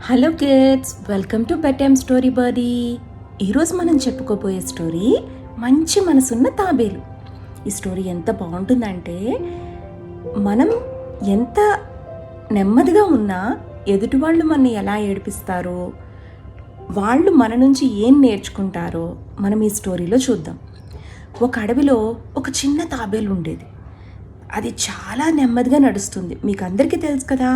Hello kids, welcome to bed time story Birdie. ఈరోజు మనం చెప్పుకోబోయే స్టోరీ మంచి మనసున్న తాబేలు. ఈ స్టోరీ ఎంత బాగుంటుందంటే, మనం ఎంత నెమ్మదిగా ఉన్నా ఎదుటి వాళ్ళు మనని ఎలా ఏడిపిస్తారో, వాళ్ళు మన నుంచి ఏం నేర్చుకుంటారో మనం ఈ స్టోరీలో చూద్దాం. ఒక అడవిలో ఒక చిన్న తాబేలు ఉండేది. అది చాలా నెమ్మదిగా నడుస్తుంది. మీకు అందరికీ తెలుసు కదా,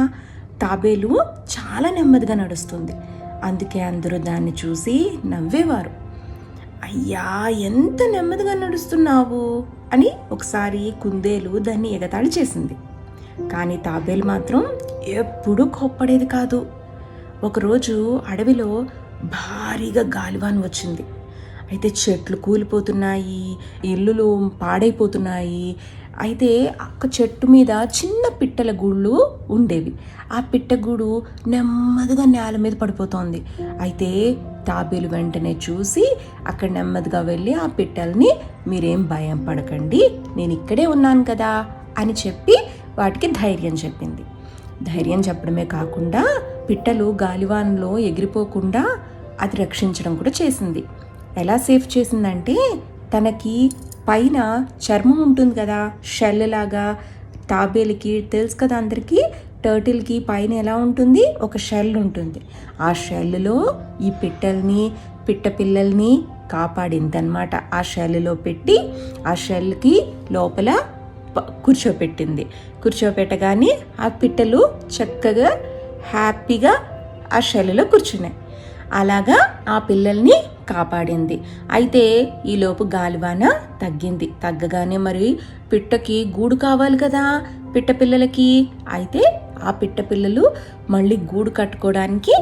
తాబేలు చాలా నెమ్మదిగా నడుస్తుంది. అందుకే అందరూ దాన్ని చూసి నవ్వేవారు. అయ్యా, ఎంత నెమ్మదిగా నడుస్తున్నావు అని ఒకసారి కుందేలు దాన్ని ఎగతాళి చేసింది. కానీ తాబేలు మాత్రం ఎప్పుడూ కోప్పడేది కాదు. ఒకరోజు అడవిలో భారీగా గాలివాన వచ్చింది. అయితే చెట్లు కూలిపోతున్నాయి, ఇల్లులు పాడైపోతున్నాయి. అయితే ఒక చెట్టు మీద చిన్న పిట్టల గూళ్ళు ఉండేవి. ఆ పిట్టగూడు నెమ్మదిగా నేల మీద పడిపోతోంది. అయితే తాబేలు వెంటనే చూసి అక్కడ నెమ్మదిగా వెళ్ళి ఆ పిట్టల్ని, మీరేం భయం పడకండి, నేను ఇక్కడే ఉన్నాను కదా అని చెప్పి వాటికి ధైర్యం చెప్పింది. ధైర్యం చెప్పడమే కాకుండా పిట్టలు గాలివానలో ఎగిరిపోకుండా అది రక్షించడం కూడా చేసింది. ఎలా సేఫ్ చేసిందంటే, తనకి పైన చర్మం ఉంటుంది కదా, షెల్ లాగా. తాబేలుకి తెలుసు కదా అందరికీ, టర్టిల్కి పైన ఎలా ఉంటుంది, ఒక షెల్ ఉంటుంది. ఆ షెల్లో ఈ పిట్ట పిల్లల్ని కాపాడిందనమాట. ఆ షెల్లో పెట్టి ఆ షెల్కి లోపల కూర్చోపెట్టగానే ఆ పిట్టలు చక్కగా హ్యాపీగా ఆ షెల్లో కూర్చున్నాయి. అలాగా ఆ పిల్లల్ని కాపాడింది. అయితే ఈలోపు గాలివాన తగ్గగానే మరి పిట్టకి గూడు కావాలి కదా పిట్ట పిల్లలకి. అయితే ఆ పిట్ట పిల్లలు మళ్ళీ గూడు కట్టుకోవడానికి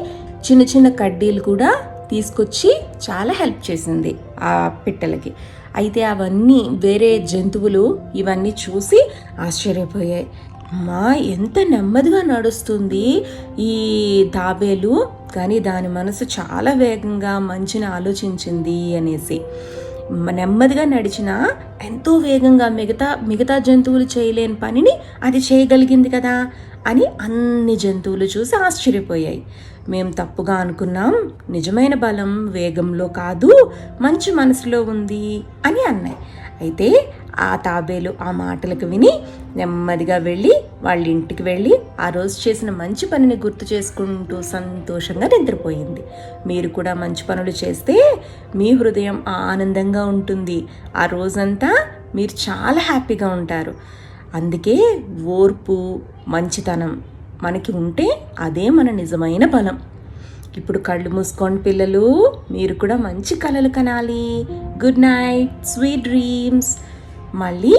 చిన్న చిన్న కడ్డీలు కూడా తీసుకొచ్చి చాలా హెల్ప్ చేసింది ఆ పిట్టలకి. అయితే అవన్నీ వేరే జంతువులు ఇవన్నీ చూసి ఆశ్చర్యపోయాయి. అమ్మా, ఎంత నెమ్మదిగా నడుస్తుంది ఈ తాబేలు, కానీ దాని మనసు చాలా వేగంగా మంచిని ఆలోచించింది అనేసి. నెమ్మదిగా నడిచినా ఎంతో వేగంగా మిగతా జంతువులు చేయలేని పనిని అది చేయగలిగింది కదా అని అన్ని జంతువులు చూసి ఆశ్చర్యపోయాయి. మేము తప్పుగా అనుకున్నాం, నిజమైన బలం వేగంలో కాదు, మంచి మనసులో ఉంది అని అన్నాయి. అయితే ఆ తాబేలు ఆ మాటలకు విని నెమ్మదిగా వాళ్ళ ఇంటికి వెళ్ళి ఆ రోజు చేసిన మంచి పనిని గుర్తు చేసుకుంటూ సంతోషంగా నిద్రపోయింది. మీరు కూడా మంచి పనులు చేస్తే మీ హృదయం ఆనందంగా ఉంటుంది. ఆ రోజంతా మీరు చాలా హ్యాపీగా ఉంటారు. అందుకే ఓర్పు, మంచితనం మనకి ఉంటే అదే మన నిజమైన బలం. ఇప్పుడు కళ్ళు మూసుకోండి పిల్లలు, మీరు కూడా మంచి కలలు కనాలి. Good night, sweet dreams. మళ్ళీ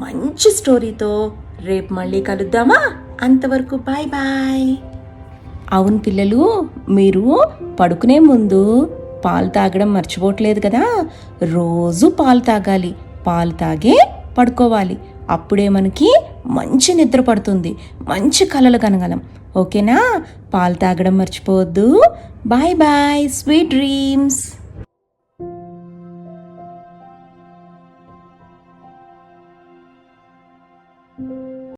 మంచి స్టోరీతో రేపు మళ్ళీ కలుద్దామా? అంతవరకు బాయ్ బాయ్. అవును పిల్లలు, మీరు పడుకునే ముందు పాలు తాగడం మర్చిపోవట్లేదు కదా. రోజు పాలు తాగాలి, పాలు తాగే పడుకోవాలి. అప్పుడే మనకి మంచి నిద్ర పడుతుంది, మంచి కలలు కనగలం. ఓకేనా? పాలు తాగడం మర్చిపోవద్దు. Bye bye, sweet dreams.